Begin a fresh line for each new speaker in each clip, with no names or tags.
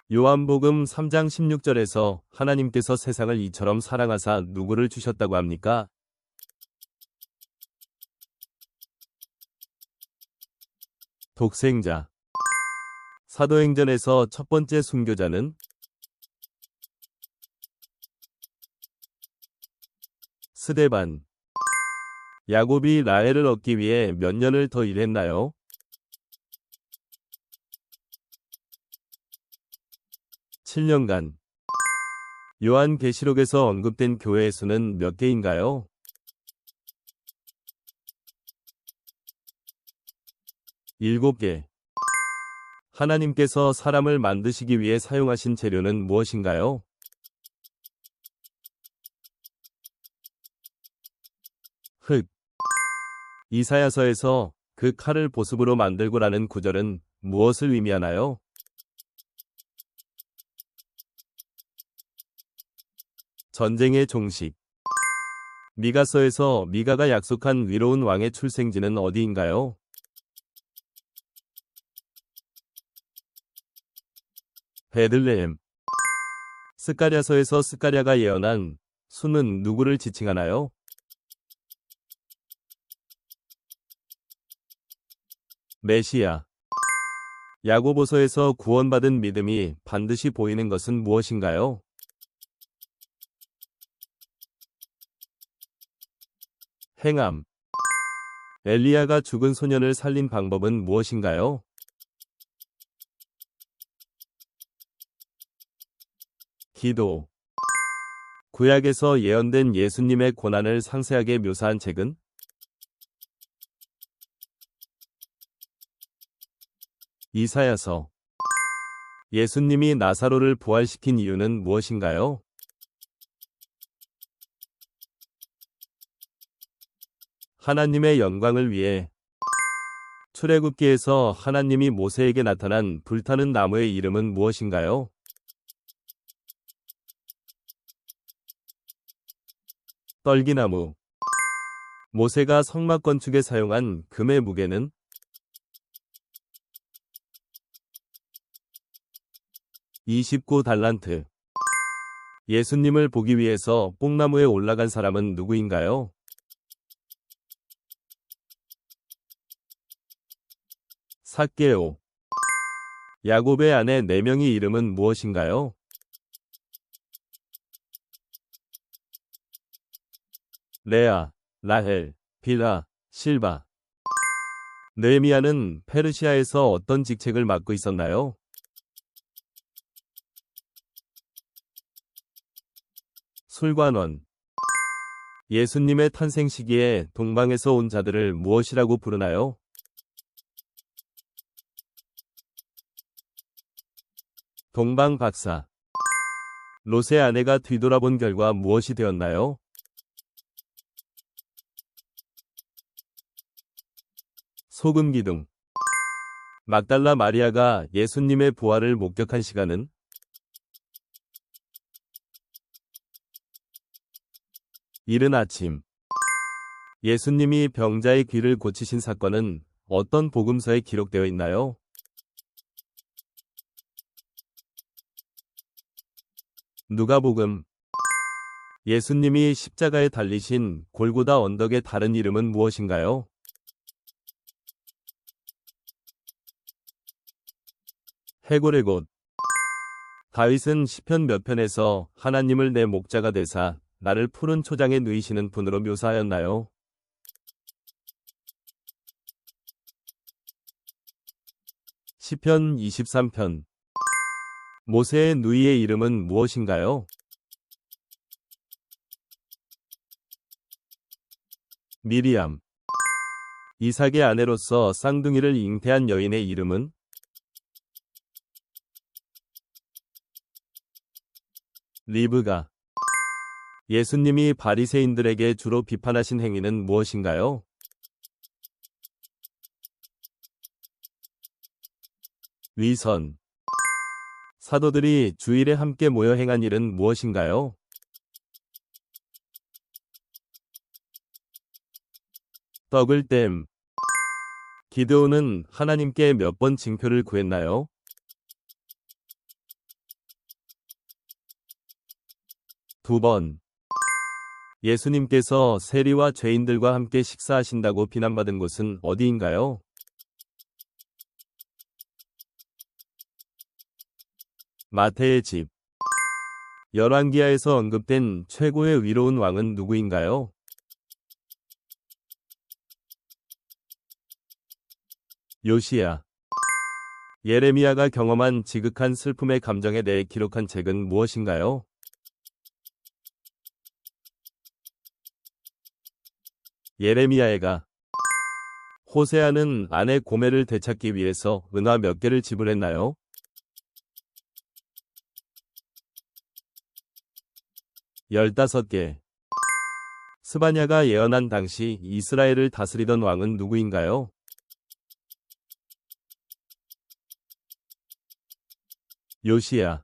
요한복음 3장 16절에서 하나님께서 세상을 이처럼 사랑하사 누구를 주셨다고 합니까? 독생자. 사도행전에서 첫 번째 순교자는 스데반. 야곱이 라헬을 얻기 위해 몇 년을 더 일했나요? 7년간. 요한계시록에서 언급된 교회의 수는 몇 개인가요? 7개. 하나님께서 사람을 만드시기 위해 사용하신 재료는 무엇인가요? 흙. 이사야서에서 그 칼을 보습으로 만들고라는 구절은 무엇을 의미하나요? 전쟁의 종식. 미가서에서 미가가 약속한 위로운 왕의 출생지는 어디인가요? 베들레헴. 스가랴서에서 스가랴가 예언한 수는 누구를 지칭하나요? 메시아. 야고보서에서 구원받은 믿음이 반드시 보이는 것은 무엇인가요? 행함. 엘리야가 죽은 소년을 살린 방법은 무엇인가요? 기도. 구약에서 예언된 예수님의 고난을 상세하게 묘사한 책은? 이사야서. 예수님이 나사로를 부활시킨 이유는 무엇인가요? 하나님의 영광을 위해. 출애굽기에서 하나님이 모세에게 나타난 불타는 나무의 이름은 무엇인가요? 떨기나무. 모세가 성막 건축에 사용한 금의 무게는? 29달란트. 예수님을 보기 위해서 뽕나무에 올라간 사람은 누구인가요? 삭개오. 야곱의 아내 4명의 이름은 무엇인가요? 레아, 라헬, 빌하, 실바. 느헤미야는 페르시아에서 어떤 직책을 맡고 있었나요? 술관원. 예수님의 탄생 시기에 동방에서 온 자들을 무엇이라고 부르나요? 동방박사. 롯의 아내가 뒤돌아본 결과 무엇이 되었나요? 소금기둥. 막달라 마리아가 예수님의 부활을 목격한 시간은? 이른 아침. 예수님이 병자의 귀를 고치신 사건은 어떤 복음서에 기록되어 있나요? 누가복음. 예수님이 십자가에 달리신 골고다 언덕의 다른 이름은 무엇인가요? 해골의 곳. 다윗은 시편 몇 편에서 하나님을 내 목자가 되사 나를 푸른 초장에 누이시는 분으로 묘사하였나요? 시편 23편. 모세의 누이의 이름은 무엇인가요? 미리암. 이삭의 아내로서 쌍둥이를 잉태한 여인의 이름은? 리브가. 예수님이 바리새인들에게 주로 비판하신 행위는 무엇인가요? 위선. 사도들이 주일에 함께 모여 행한 일은 무엇인가요? 떡을 땜. 기드온은 하나님께 몇 번 징표를 구했나요? 2번. 예수님께서 세리와 죄인들과 함께 식사하신다고 비난받은 곳은 어디인가요? 마태의 집. 열왕기하에서 언급된 최고의 위로운 왕은 누구인가요? 요시야. 예레미야가 경험한 지극한 슬픔의 감정에 대해 기록한 책은 무엇인가요? 예레미야애가. 호세아는 아내 고멜을 되찾기 위해서 은화 몇 개를 지불했나요? 15개. 스바냐가 예언한 당시 이스라엘을 다스리던 왕은 누구인가요? 요시야.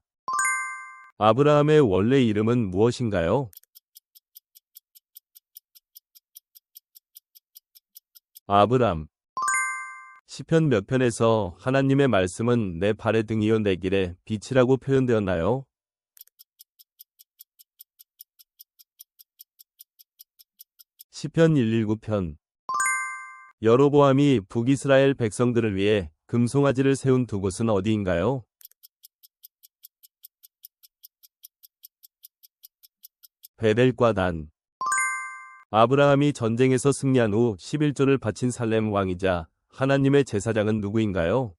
아브라함의 원래 이름은 무엇인가요? 아브람. 시편 몇 편에서 하나님의 말씀은 내 발의 등이요 내 길의 빛이라고 표현되었나요? 시편 119편. 여로보암이 북이스라엘 백성들을 위해 금송아지를 세운 두 곳은 어디인가요? 베델과 단. 아브라함이 전쟁에서 승리한 후 11조를 바친 살렘 왕이자 하나님의 제사장은 누구인가요?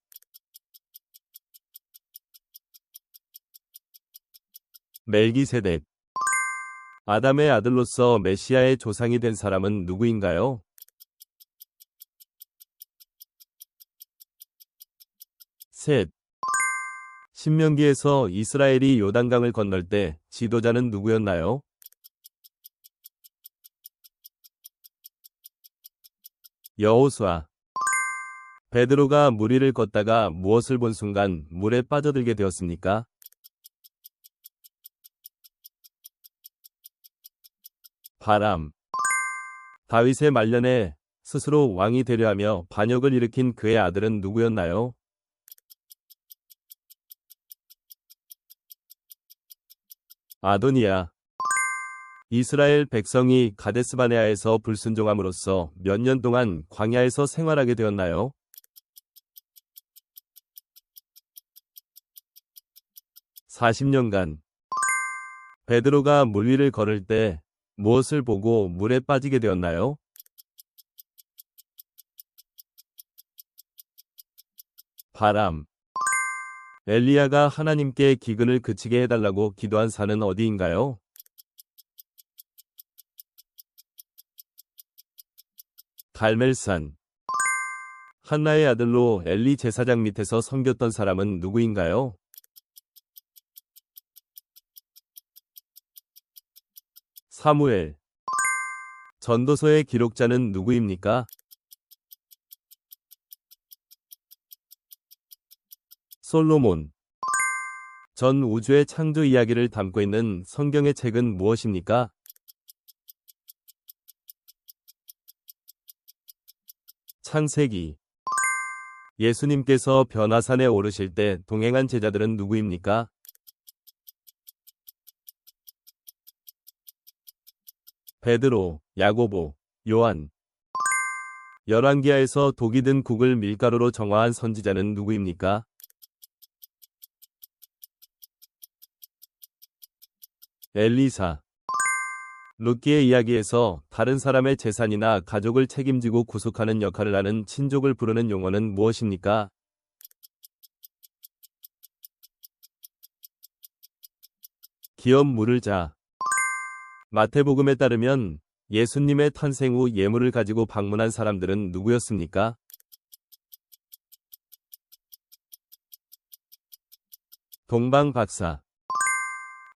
멜기세덱. 아담의 아들로서 메시아의 조상이 된 사람은 누구인가요? 셋. 신명기에서 이스라엘이 요단강을 건널 때 지도자는 누구였나요? 여호수아. 베드로가 물 위를 걷다가 무엇을 본 순간 물에 빠져들게 되었습니까? 바람. 다윗의 말년에 스스로 왕이 되려 하며 반역을 일으킨 그의 아들은 누구였나요? 아도니아. 이스라엘 백성이 가데스바네아에서 불순종함으로써 몇 년 동안 광야에서 생활하게 되었나요? 40년간. 베드로가 물 위를 걸을 때 무엇을 보고 물에 빠지게 되었나요? 바람. 엘리야가 하나님께 기근을 그치게 해달라고 기도한 산은 어디인가요? 갈멜산. 한나의 아들로 엘리 제사장 밑에서 섬겼던 사람은 누구인가요? 사무엘. 전도서의 기록자는 누구입니까? 솔로몬. 전 우주의 창조 이야기를 담고 있는 성경의 책은 무엇입니까? 창세기. 예수님께서 변화산에 오르실 때 동행한 제자들은 누구입니까? 베드로, 야고보, 요한. 열왕기하에서 독이 든 국을 밀가루로 정화한 선지자는 누구입니까? 엘리사. 룻기의 이야기에서 다른 사람의 재산이나 가족을 책임지고 구속하는 역할을 하는 친족을 부르는 용어는 무엇입니까? 기업 물을 자. 마태복음에 따르면 예수님의 탄생 후 예물을 가지고 방문한 사람들은 누구였습니까? 동방박사.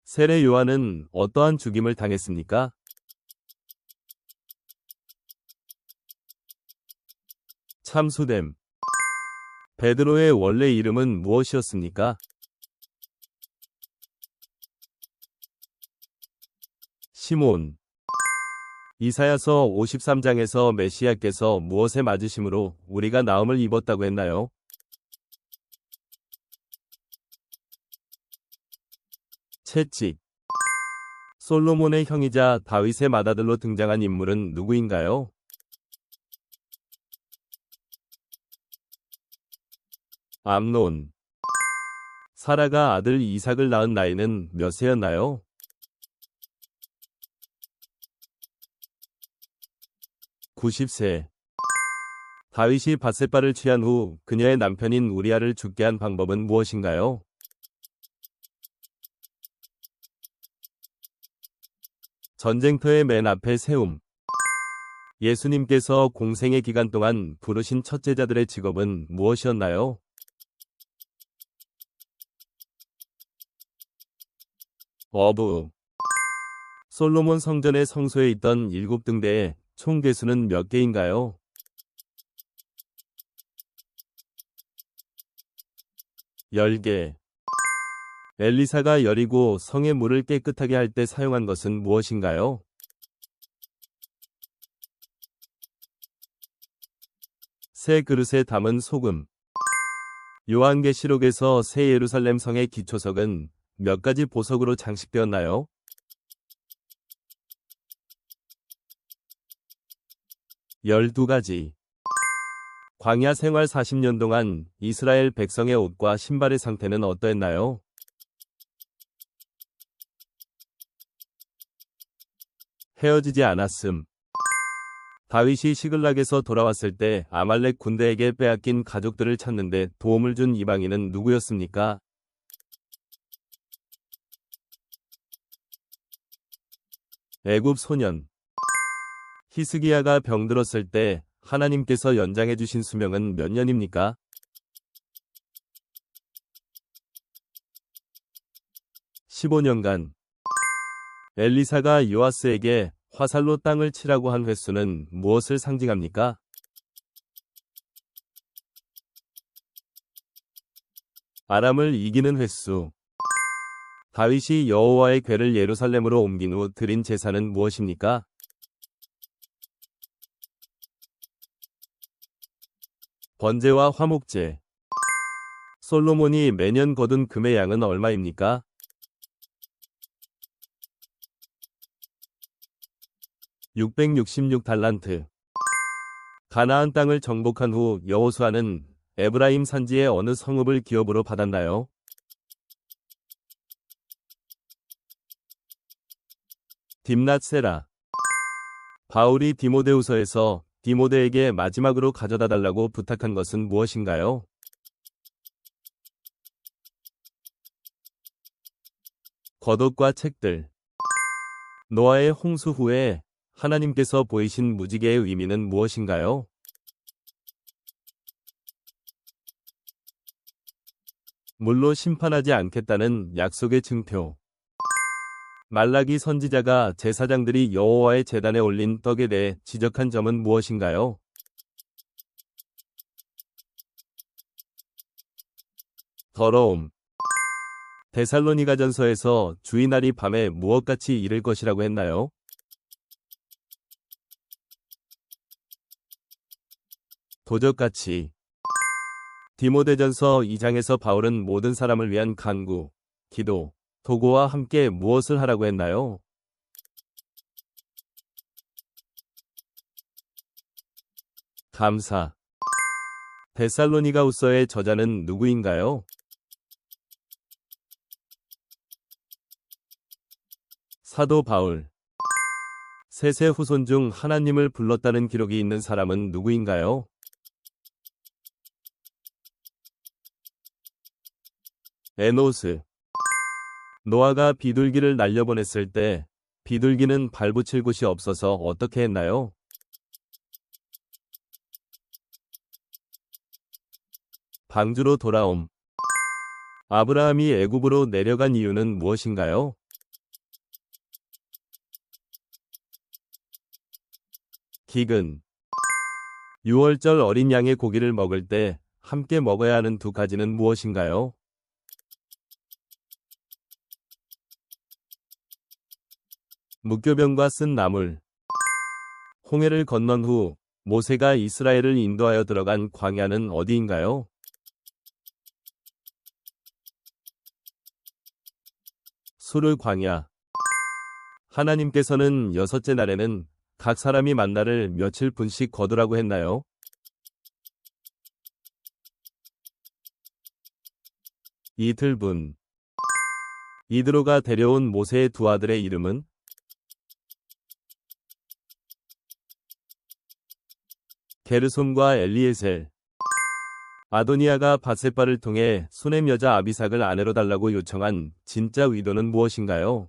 세례 요한은 어떠한 죽임을 당했습니까? 참수됨. 베드로의 원래 이름은 무엇이었습니까? 시몬. 이사야서 53장에서 메시아께서 무엇에 맞으심으로 우리가 나음을 입었다고 했나요? 채찍. 솔로몬의 형이자 다윗의 맏아들로 등장한 인물은 누구인가요? 암논. 사라가 아들 이삭을 낳은 나이는 몇 세였나요? 90세. 다윗이 밧세바를 취한 후 그녀의 남편인 우리아를 죽게 한 방법은 무엇인가요? 전쟁터의 맨 앞에 세움. 예수님께서 공생의 기간 동안 부르신 첫 제자들의 직업은 무엇이었나요? 어부. 솔로몬 성전의 성소에 있던 7등대의 총 개수는 몇 개인가요? 10개. 엘리사가 여리고 성의 물을 깨끗하게 할 때 사용한 것은 무엇인가요? 새 그릇에 담은 소금. 요한계시록에서 새 예루살렘 성의 기초석은 몇 가지 보석으로 장식되었나요? 12가지. 광야 생활 40년 동안 이스라엘 백성의 옷과 신발의 상태는 어떠했나요? 헤어지지 않았음. 다윗이 시글락에서 돌아왔을 때 아말렉 군대에게 빼앗긴 가족들을 찾는데 도움을 준 이방인은 누구였습니까? 애굽 소년. 히스기야가 병들었을 때 하나님께서 연장해 주신 수명은 몇 년입니까? 15년간. 엘리사가 요아스에게 화살로 땅을 치라고 한 횟수는 무엇을 상징합니까? 아람을 이기는 횟수. 다윗이 여호와의 궤를 예루살렘으로 옮긴 후 드린 제사는 무엇입니까? 번제와 화목제. 솔로몬이 매년 거둔 금의 양은 얼마입니까? 666달란트. 가나안 땅을 정복한 후 여호수아는 에브라임 산지의 어느 성읍을 기업으로 받았나요? 딥낫세라. 바울이 디모데후서에서 디모데에게 마지막으로 가져다 달라고 부탁한 것은 무엇인가요? 겉옷과 책들. 노아의 홍수 후에 하나님께서 보이신 무지개의 의미는 무엇인가요? 물로 심판하지 않겠다는 약속의 증표. 말라기 선지자가 제사장들이 여호와의 제단에 올린 떡에 대해 지적한 점은 무엇인가요? 더러움. 데살로니가전서에서 주의날이 밤에 무엇같이 이를 것이라고 했나요? 도적같이. 디모데전서 2장에서 바울은 모든 사람을 위한 간구, 기도, 도구와 함께 무엇을 하라고 했나요? 감사. 데살로니가후서의 저자는 누구인가요? 사도 바울. 셋의 후손 중 하나님을 불렀다는 기록이 있는 사람은 누구인가요? 에노스. 노아가 비둘기를 날려보냈을 때 비둘기는 발붙일 곳이 없어서 어떻게 했나요? 방주로 돌아옴. 아브라함이 애굽으로 내려간 이유는 무엇인가요? 기근. 유월절 어린 양의 고기를 먹을 때 함께 먹어야 하는 두 가지는 무엇인가요? 무교병과 쓴 나물. 홍해를 건넌 후 모세가 이스라엘을 인도하여 들어간 광야는 어디인가요? 수르 광야. 하나님께서는 여섯째 날에는 각 사람이 만나를 며칠 분씩 거두라고 했나요? 이틀 분. 이드로가 데려온 모세의 두 아들의 이름은? 게르솜과 엘리에셀. 아도니아가 밧세바를 통해 수넴 여자 아비삭을 아내로 달라고 요청한 진짜 의도는 무엇인가요?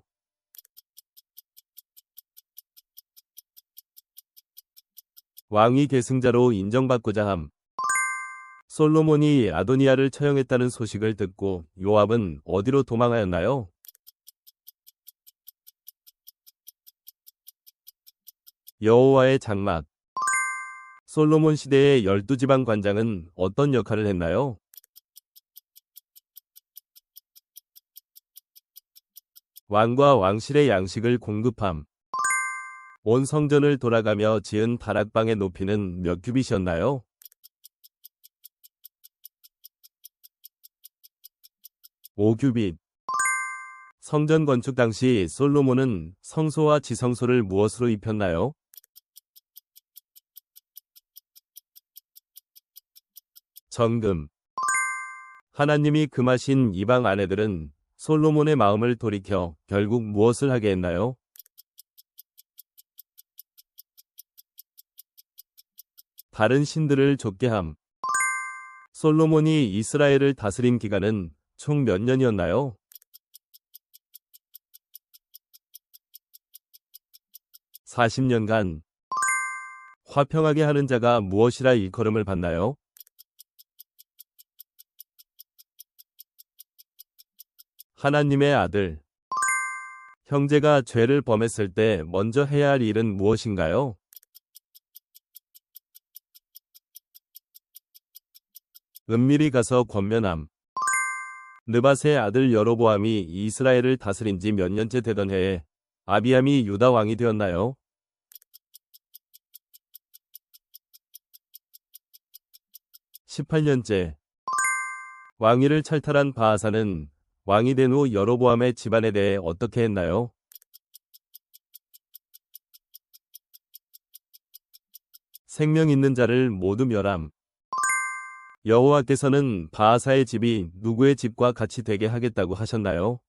왕위 계승자로 인정받고자 함. 솔로몬이 아도니아를 처형했다는 소식을 듣고 요압은 어디로 도망하였나요? 여호와의 장막. 솔로몬 시대의 12지방 관장은 어떤 역할을 했나요? 왕과 왕실의 양식을 공급함. 온 성전을 돌아가며 지은 다락방의 높이는 몇 규빗이었나요? 5규빗. 성전 건축 당시 솔로몬은 성소와 지성소를 무엇으로 입혔나요? 정금. 하나님이 금하신 이방 아내들은 솔로몬의 마음을 돌이켜 결국 무엇을 하게 했나요? 다른 신들을 좇게 함. 솔로몬이 이스라엘을 다스린 기간은 총 몇 년이었나요? 40년간. 화평하게 하는 자가 무엇이라 일컬음을 받나요? 하나님의 아들. 형제가 죄를 범했을 때 먼저 해야 할 일은 무엇인가요? 은밀히 가서 권면함. 느밧의 아들 여로보암이 이스라엘을 다스린 지 몇 년째 되던 해에 아비암이 유다 왕이 되었나요? 18년째. 왕위를 탈탈한 바하사는 왕이 된 후 여로보암의 집안에 대해 어떻게 했나요? 생명 있는 자를 모두 멸함. 여호와께서는 바하사의 집이 누구의 집과 같이 되게 하겠다고 하셨나요?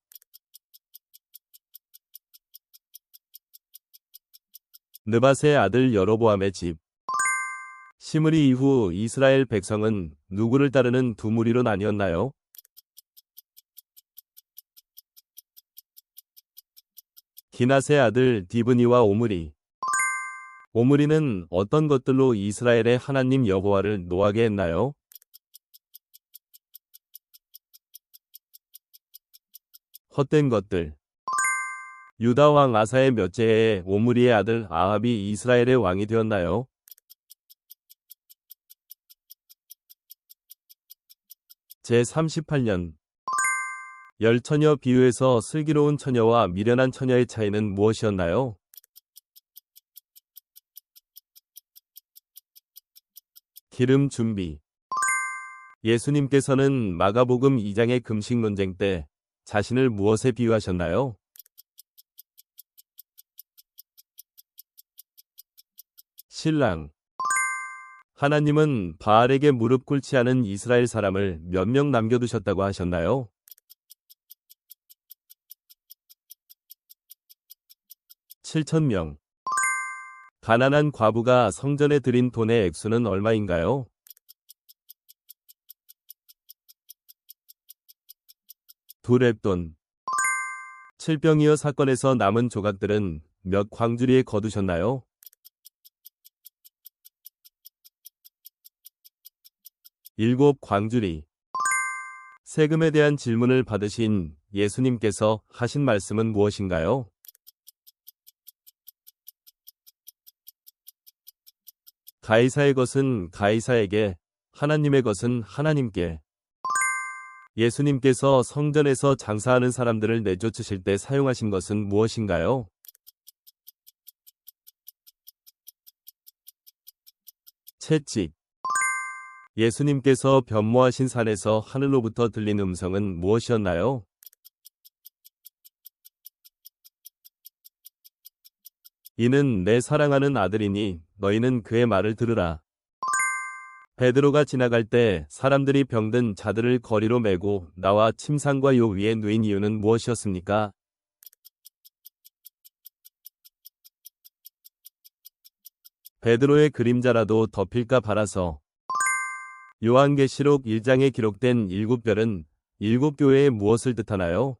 느밧의 아들 여로보암의 집. 시므리 이후 이스라엘 백성은 누구를 따르는 두 무리로 나뉘었나요? 기낫의 아들 디브니와 오므리. 오므리는 어떤 것들로 이스라엘의 하나님 여호와를 노하게 했나요? 헛된 것들. 유다 왕 아사의 몇째 해에 오므리의 아들 아합이 이스라엘의 왕이 되었나요? 제38년. 열처녀 비유에서 슬기로운 처녀와 미련한 처녀의 차이는 무엇이었나요? 기름 준비. 예수님께서는 마가복음 2장의 금식 논쟁 때 자신을 무엇에 비유하셨나요? 신랑. 하나님은 바알에게 무릎 꿇지 않은 이스라엘 사람을 몇 명 남겨두셨다고 하셨나요? 7,000명. 가난한 과부가 성전에 드린 돈의 액수는 얼마인가요? 두 렙돈. 칠병이어 사건에서 남은 조각들은 몇 광주리에 거두셨나요? 7광주리. 세금에 대한 질문을 받으신 예수님께서 하신 말씀은 무엇인가요? 가이사의 것은 가이사에게, 하나님의 것은 하나님께. 예수님께서 성전에서 장사하는 사람들을 내쫓으실 때 사용하신 것은 무엇인가요? 채찍. 예수님께서 변모하신 산에서 하늘로부터 들린 음성은 무엇이었나요? 이는 내 사랑하는 아들이니 너희는 그의 말을 들으라. 베드로가 지나갈 때 사람들이 병든 자들을 거리로 메고 나와 침상과 요 위에 누인 이유는 무엇이었습니까? 베드로의 그림자라도 덮일까 바라서. 요한계시록 1장에 기록된 7별은 7교회에 무엇을 뜻하나요?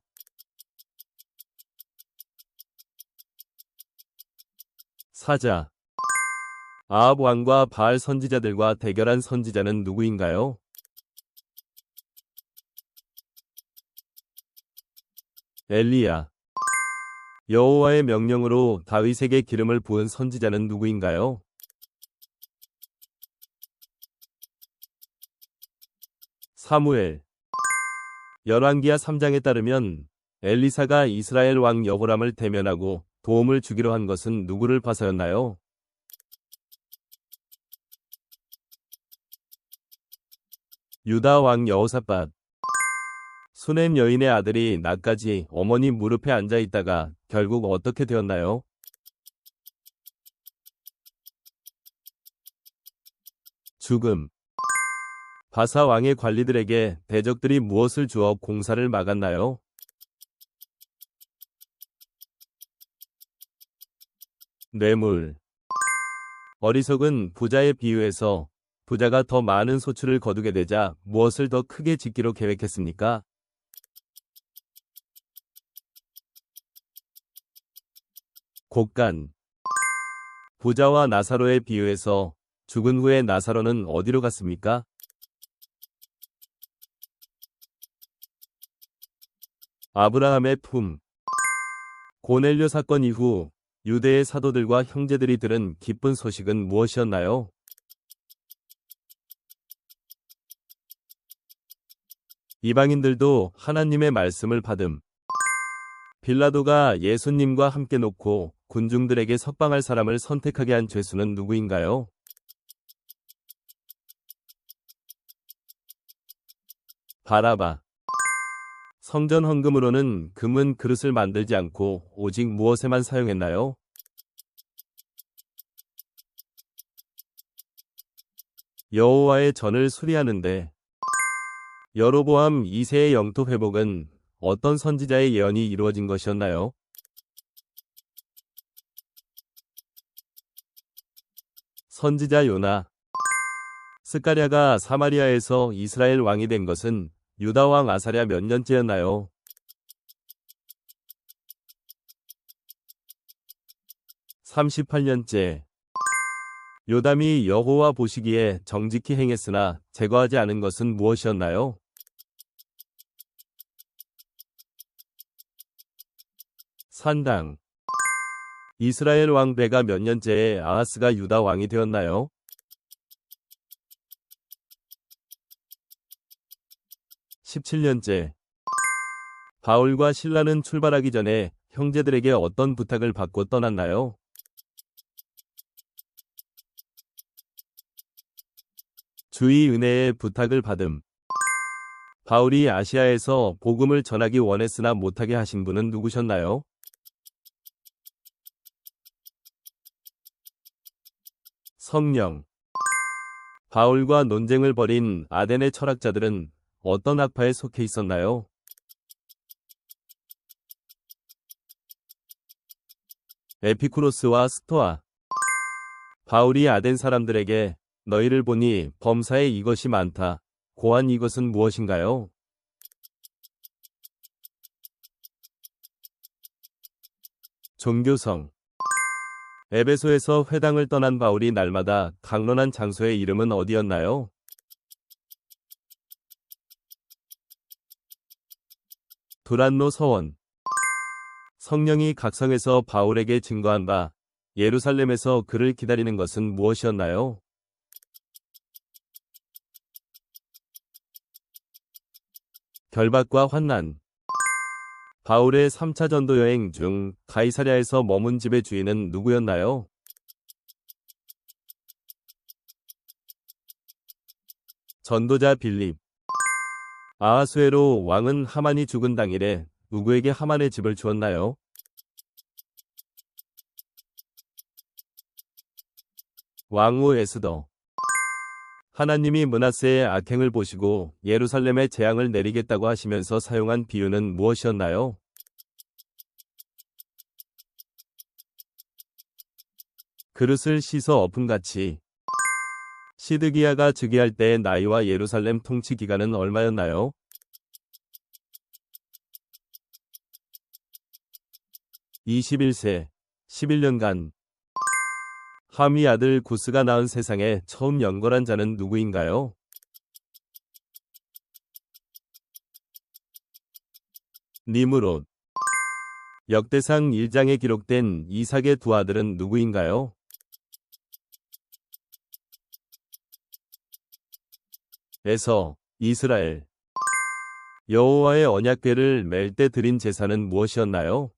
사자. 아합 왕과 바알 선지자들과 대결한 선지자는 누구인가요? 엘리야. 여호와의 명령으로 다윗에게 기름을 부은 선지자는 누구인가요? 사무엘. 열왕기하 3장에 따르면 엘리사가 이스라엘 왕 여호람을 대면하고 도움을 주기로 한 것은 누구를 봐서였나요? 유다 왕 여호사밧. 수넴 여인의 아들이 낮까지 어머니 무릎에 앉아 있다가 결국 어떻게 되었나요? 죽음. 바사 왕의 관리들에게 대적들이 무엇을 주어 공사를 막았나요? 뇌물. 어리석은 부자의 비유에서 부자가 더 많은 소출을 거두게 되자 무엇을 더 크게 짓기로 계획했습니까? 곡간. 부자와 나사로의 비유에서 죽은 후에 나사로는 어디로 갔습니까? 아브라함의 품. 고넬료 사건 이후 유대의 사도들과 형제들이 들은 기쁜 소식은 무엇이었나요? 이방인들도 하나님의 말씀을 받음. 빌라도가 예수님과 함께 놓고 군중들에게 석방할 사람을 선택하게 한 죄수는 누구인가요? 바라바. 성전 헌금으로는 금은 그릇을 만들지 않고 오직 무엇에만 사용했나요? 여호와의 전을 수리하는데. 여로보암 2세의 영토 회복은 어떤 선지자의 예언이 이루어진 것이었나요? 선지자 요나. 스가랴가 사마리아에서 이스라엘 왕이 된 것은 유다 왕 아사랴 몇 년째였나요? 38년째. 요담이 여호와 보시기에 정직히 행했으나 제거하지 않은 것은 무엇이었나요? 산당. 이스라엘 왕 베가 몇 년째에 아하스가 유다 왕이 되었나요? 17년째. 바울과 실라는 출발하기 전에 형제들에게 어떤 부탁을 받고 떠났나요? 주의 은혜의 부탁을 받음. 바울이 아시아에서 복음을 전하기 원했으나 못하게 하신 분은 누구셨나요? 성령. 바울과 논쟁을 벌인 아덴의 철학자들은 어떤 학파에 속해 있었나요? 에피쿠로스와 스토아. 바울이 아덴 사람들에게 너희를 보니 범사에 이것이 많다. 고한 이것은 무엇인가요? 종교성. 에베소에서 회당을 떠난 바울이 날마다 강론한 장소의 이름은 어디였나요? 두란노 서원. 성령이 각성에서 바울에게 증거한 바 예루살렘에서 그를 기다리는 것은 무엇이었나요? 결박과 환난. 바울의 3차 전도 여행 중 가이사랴에서 머문 집의 주인은 누구였나요? 전도자 빌립. 아하수에로 왕은 하만이 죽은 당일에 누구에게 하만의 집을 주었나요? 왕후 에스더. 하나님이 므낫세의 악행을 보시고 예루살렘에 재앙을 내리겠다고 하시면서 사용한 비유는 무엇이었나요? 그릇을 씻어 엎음같이. 시드기야가 즉위할 때의 나이와 예루살렘 통치 기간은 얼마였나요? 21세, 11년간. 함이 아들 구스가 낳은 세상에 처음 영걸한 자는 누구인가요? 니므롯. 역대상 1장에 기록된 이삭의 두 아들은 누구인가요? 에서, 이스라엘. 여호와의 언약궤를 맬 때 드린 제사는 무엇이었나요?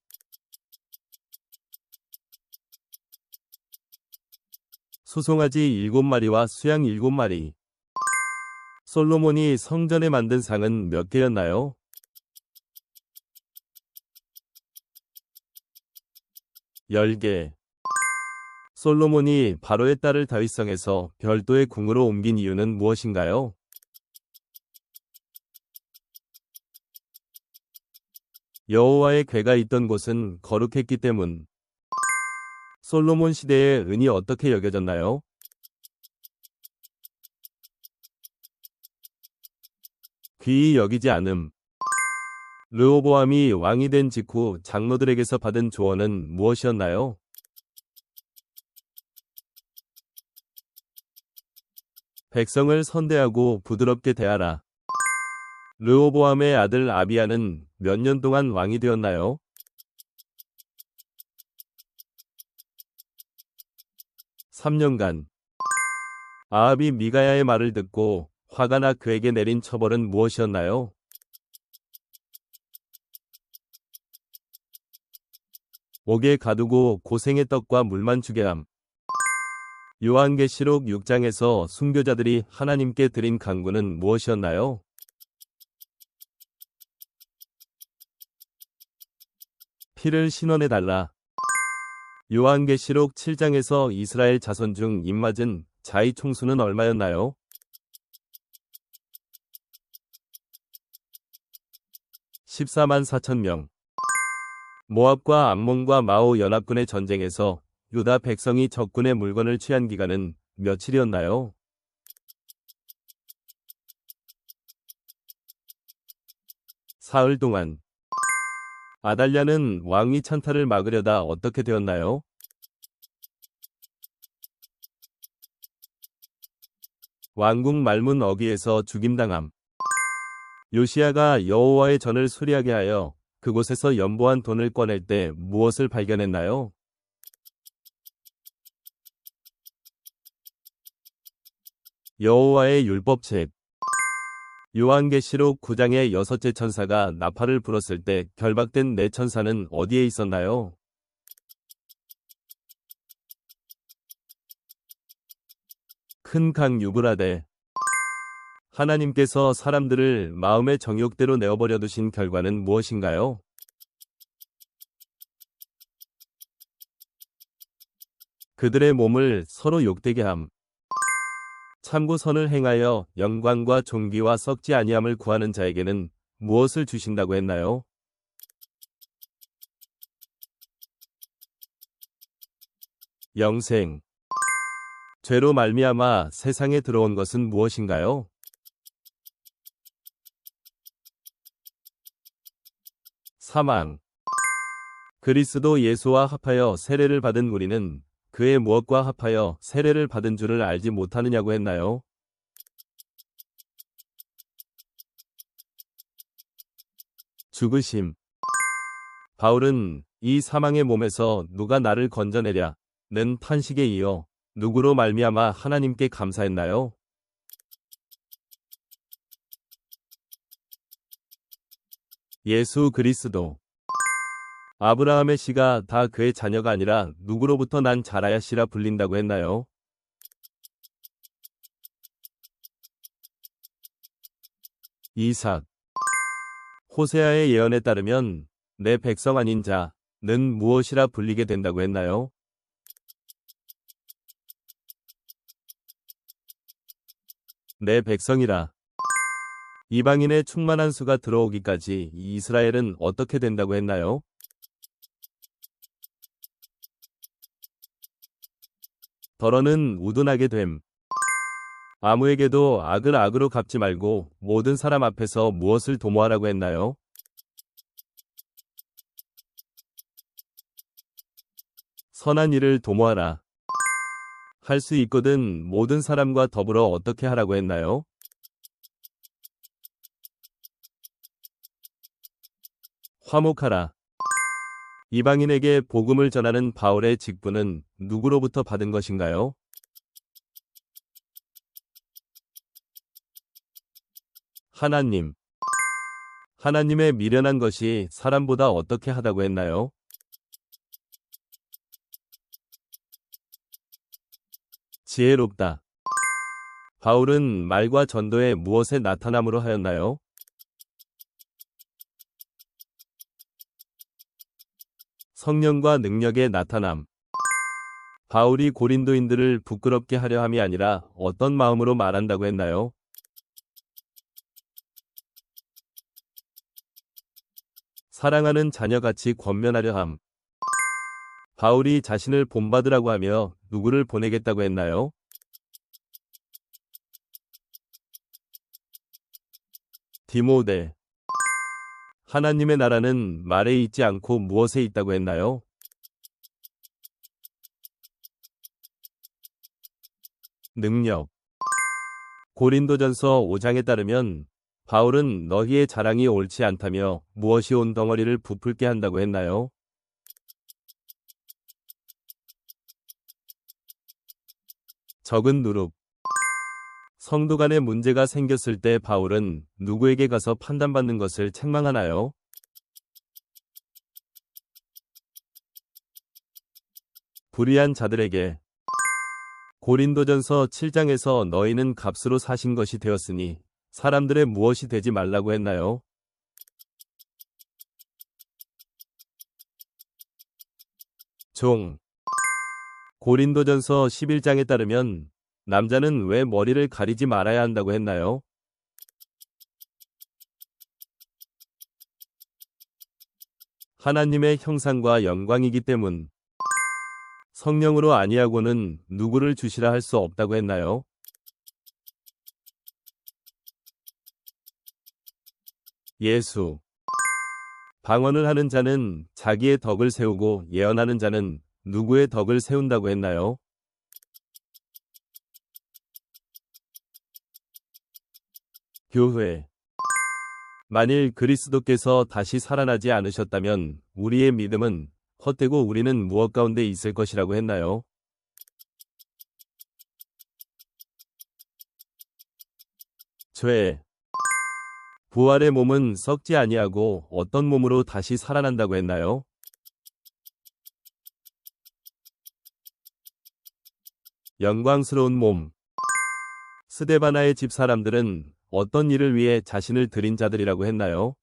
수송아지 7마리와 수양 7마리. 솔로몬이 성전에 만든 상은 몇 개였나요? 10개. 솔로몬이 바로의 딸을 다윗성에서 별도의 궁으로 옮긴 이유는 무엇인가요? 여호와의 궤가 있던 곳은 거룩했기 때문. 솔로몬 시대의 은이 어떻게 여겨졌나요? 귀히 여기지 않음. 르호보암이 왕이 된 직후 장로들에게서 받은 조언은 무엇이었나요? 백성을 선대하고 부드럽게 대하라. 르호보암의 아들 아비야는 몇 년 동안 왕이 되었나요? 3년간. 아합이 미가야의 말을 듣고 화가 나 그에게 내린 처벌은 무엇이었나요? 옥에 가두고 고생의 떡과 물만 주게 함. 요한계시록 6장에서 순교자들이 하나님께 드린 간구는 무엇이었나요? 피를 신원해달라. 요한계시록 7장에서 이스라엘 자손 중 입맞은 자의 총수는 얼마였나요? 14만 4천 명. 모압과 암몬과 마오 연합군의 전쟁에서 유다 백성이 적군의 물건을 취한 기간은 며칠이었나요? 4흘 동안. 아달랴는 왕위 찬탈을 막으려다 어떻게 되었나요? 왕궁 말문 어귀에서 죽임당함. 요시야가 여호와의 전을 수리하게 하여 그곳에서 연보한 돈을 꺼낼 때 무엇을 발견했나요? 여호와의 율법책. 요한계시록 9장의 여섯째 천사가 나팔을 불었을 때 결박된 네 천사는 어디에 있었나요? 큰 강 유브라데. 하나님께서 사람들을 마음의 정욕대로 내어버려 두신 결과는 무엇인가요? 그들의 몸을 서로 욕되게 함. 참고 선을 행하여 영광과 존귀와 썩지 아니함을 구하는 자에게는 무엇을 주신다고 했나요? 영생. 죄로 말미암아 세상에 들어온 것은 무엇인가요? 사망. 그리스도 예수와 합하여 세례를 받은 우리는 그의 무엇과 합하여 세례를 받은 줄을 알지 못하느냐고 했나요? 죽으심. 바울은 이 사망의 몸에서 누가 나를 건져내랴 는 탄식에 이어 누구로 말미암아 하나님께 감사했나요? 예수 그리스도. 아브라함의 씨가 다 그의 자녀가 아니라 누구로부터 난 자라야 씨라 불린다고 했나요? 이삭. 호세아의 예언에 따르면 내 백성 아닌 자는 무엇이라 불리게 된다고 했나요? 내 백성이라. 이방인의 충만한 수가 들어오기까지 이스라엘은 어떻게 된다고 했나요? 더러는 우둔하게 됨. 아무에게도 악을 악으로 갚지 말고 모든 사람 앞에서 무엇을 도모하라고 했나요? 선한 일을 도모하라. 할 수 있거든 모든 사람과 더불어 어떻게 하라고 했나요? 화목하라. 이방인에게 복음을 전하는 바울의 직분은 누구로부터 받은 것인가요? 하나님. 하나님의 미련한 것이 사람보다 어떻게 하다고 했나요? 지혜롭다. 바울은 말과 전도에 무엇에 나타남으로 하였나요? 성령과 능력의 나타남. 바울이 고린도인들을 부끄럽게 하려 함이 아니라 어떤 마음으로 말한다고 했나요? 사랑하는 자녀같이 권면하려 함. 바울이 자신을 본받으라고 하며 누구를 보내겠다고 했나요? 디모데. 하나님의 나라는 말에 있지 않고 무엇에 있다고 했나요? 능력. 고린도전서 5장에 따르면 바울은 너희의 자랑이 옳지 않다며 무엇이 온 덩어리를 부풀게 한다고 했나요? 적은 누룩. 성도 간에 문제가 생겼을 때 바울은 누구에게 가서 판단받는 것을 책망하나요? 불의한 자들에게. 고린도전서 7장에서 너희는 값으로 사신 것이 되었으니 사람들의 무엇이 되지 말라고 했나요? 종. 고린도전서 11장에 따르면 남자는 왜 머리를 가리지 말아야 한다고 했나요? 하나님의 형상과 영광이기 때문. 성령으로 아니하고는 누구를 주시라 할 수 없다고 했나요? 예수. 방언을 하는 자는 자기의 덕을 세우고 예언하는 자는 누구의 덕을 세운다고 했나요? 교회. 만일 그리스도께서 다시 살아나지 않으셨다면 우리의 믿음은 헛되고 우리는 무엇 가운데 있을 것이라고 했나요? 죄. 부활의 몸은 썩지 아니하고 어떤 몸으로 다시 살아난다고 했나요? 영광스러운 몸. 스데바나의 집 사람들은 어떤 일을 위해 자신을 드린 자들이라고 했나요?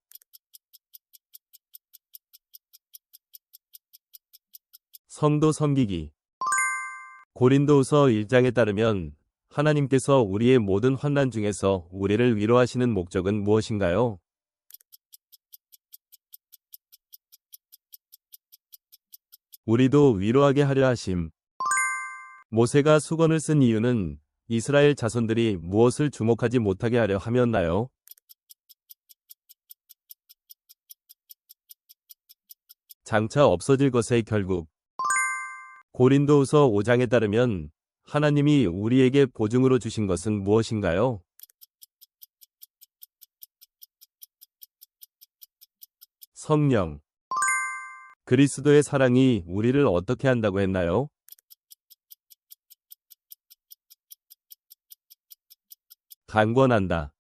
성도 섬기기. 고린도후서 1장에 따르면 하나님께서 우리의 모든 환난 중에서 우리를 위로하시는 목적은 무엇인가요? 우리도 위로하게 하려 하심. 모세가 수건을 쓴 이유는 이스라엘 자손들이 무엇을 주목하지 못하게 하려 함이었나요? 장차 없어질 것의 결국. 고린도후서 5장에 따르면 하나님이 우리에게 보증으로 주신 것은 무엇인가요? 성령. 그리스도의 사랑이 우리를 어떻게 한다고 했나요? 강권한다.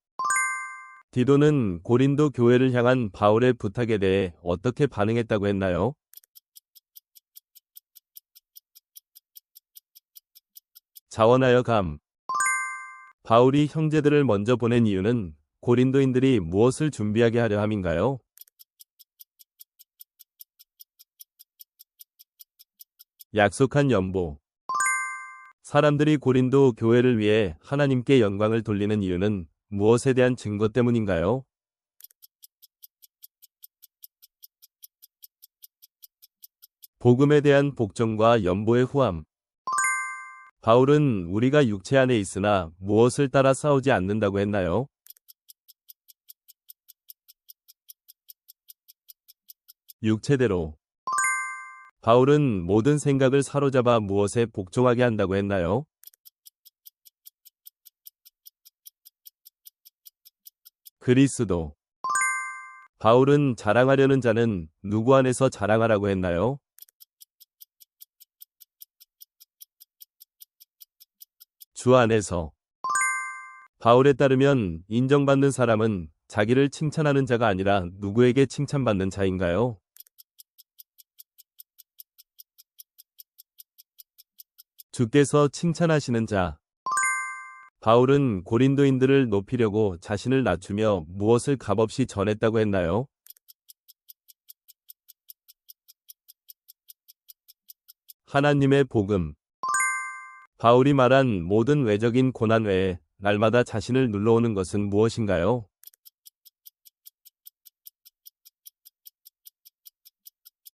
디도는 고린도 교회를 향한 바울의 부탁에 대해 어떻게 반응했다고 했나요? 자원하여 감. 바울이 형제들을 먼저 보낸 이유는 고린도인들이 무엇을 준비하게 하려 함인가요? 약속한 연보. 사람들이 고린도 교회를 위해 하나님께 영광을 돌리는 이유는 무엇에 대한 증거 때문인가요? 복음에 대한 복종과 연보의 후함. 바울은 우리가 육체 안에 있으나 무엇을 따라 싸우지 않는다고 했나요? 육체대로. 바울은 모든 생각을 사로잡아 무엇에 복종하게 한다고 했나요? 그리스도. 바울은 자랑하려는 자는 누구 안에서 자랑하라고 했나요? 주 안에서. 바울에 따르면 인정받는 사람은 자기를 칭찬하는 자가 아니라 누구에게 칭찬받는 자인가요? 주께서 칭찬하시는 자. 바울은 고린도인들을 높이려고 자신을 낮추며 무엇을 값없이 전했다고 했나요? 하나님의 복음. 바울이 말한 모든 외적인 고난 외에 날마다 자신을 눌러오는 것은 무엇인가요?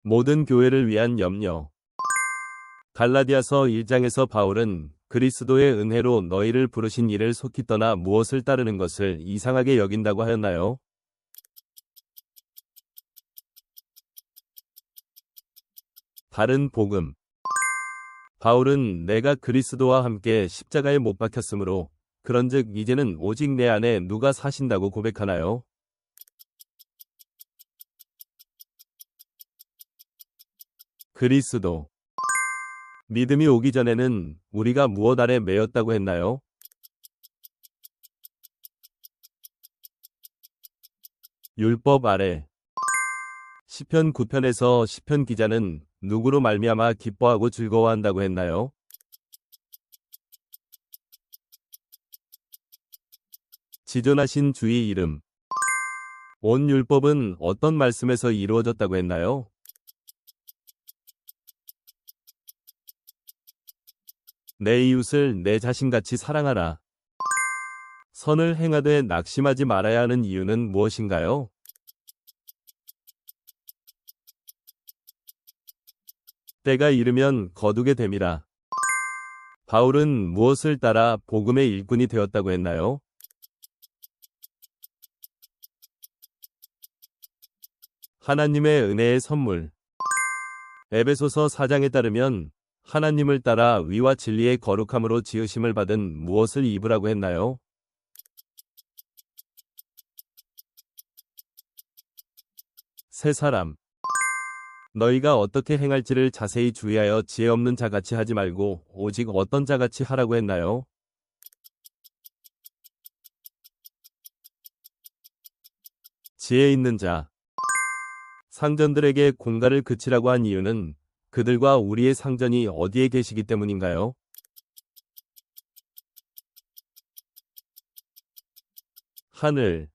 모든 교회를 위한 염려. 갈라디아서 1장에서 바울은 그리스도의 은혜로 너희를 부르신 이를 속히 떠나 무엇을 따르는 것을 이상하게 여긴다고 하였나요? 다른 복음. 바울은 내가 그리스도와 함께 십자가에 못 박혔으므로 그런즉 이제는 오직 내 안에 누가 사신다고 고백하나요? 그리스도. 믿음이 오기 전에는 우리가 무엇 아래 매였다고 했나요? 율법 아래. 시편 9편에서 시편 기자는 누구로 말미암아 기뻐하고 즐거워한다고 했나요? 지존하신 주의 이름. 온 율법은 어떤 말씀에서 이루어졌다고 했나요? 내 이웃을 내 자신같이 사랑하라. 선을 행하되 낙심하지 말아야 하는 이유는 무엇인가요? 때가 이르면 거두게 됨이라. 바울은 무엇을 따라 복음의 일꾼이 되었다고 했나요? 하나님의 은혜의 선물. 에베소서 4장에 따르면 하나님을 따라 위와 진리의 거룩함으로 지으심을 받은 무엇을 입으라고 했나요? 새 사람. 너희가 어떻게 행할지를 자세히 주의하여 지혜 없는 자같이 하지 말고 오직 어떤 자같이 하라고 했나요? 지혜 있는 자. 상전들에게 공갈을 그치라고 한 이유는 그들과 우리의 상전이 어디에 계시기 때문인가요? 하늘.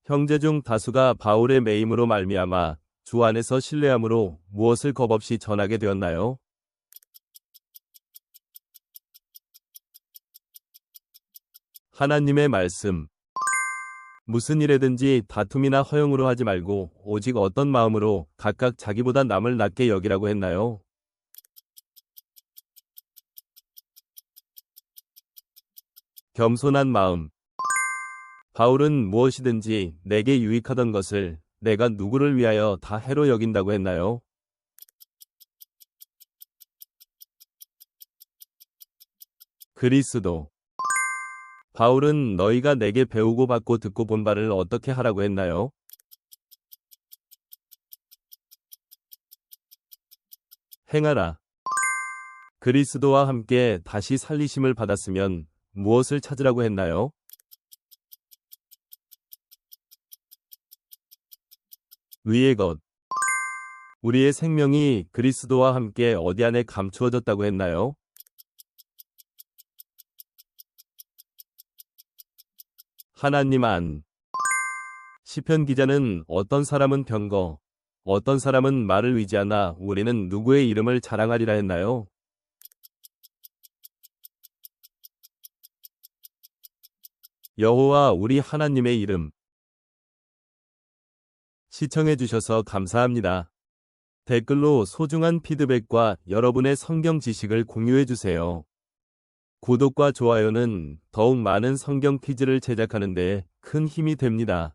형제 중 다수가 바울의 매임으로 말미암아 주 안에서 신뢰함으로 무엇을 겁없이 전하게 되었나요? 하나님의 말씀. 무슨 일에든지 다툼이나 허용으로 하지 말고 오직 어떤 마음으로 각각 자기보다 남을 낮게 여기라고 했나요? 겸손한 마음. 바울은 무엇이든지 내게 유익하던 것을 내가 누구를 위하여 다 해로 여긴다고 했나요? 그리스도. 바울은 너희가 내게 배우고 받고 듣고 본 바를 어떻게 하라고 했나요? 행하라. 그리스도와 함께 다시 살리심을 받았으면 무엇을 찾으라고 했나요? 위의 것. 우리의 생명이 그리스도와 함께 어디 안에 감추어졌다고 했나요? 하나님 안. 시편 기자는 어떤 사람은 병거, 어떤 사람은 말을 의지하나 우리는 누구의 이름을 자랑하리라 했나요? 여호와 우리 하나님의 이름. 시청해주셔서 감사합니다. 댓글로 소중한 피드백과 여러분의 성경 지식을 공유해주세요. 구독과 좋아요는 더욱 많은 성경 퀴즈를 제작하는 데 큰 힘이 됩니다.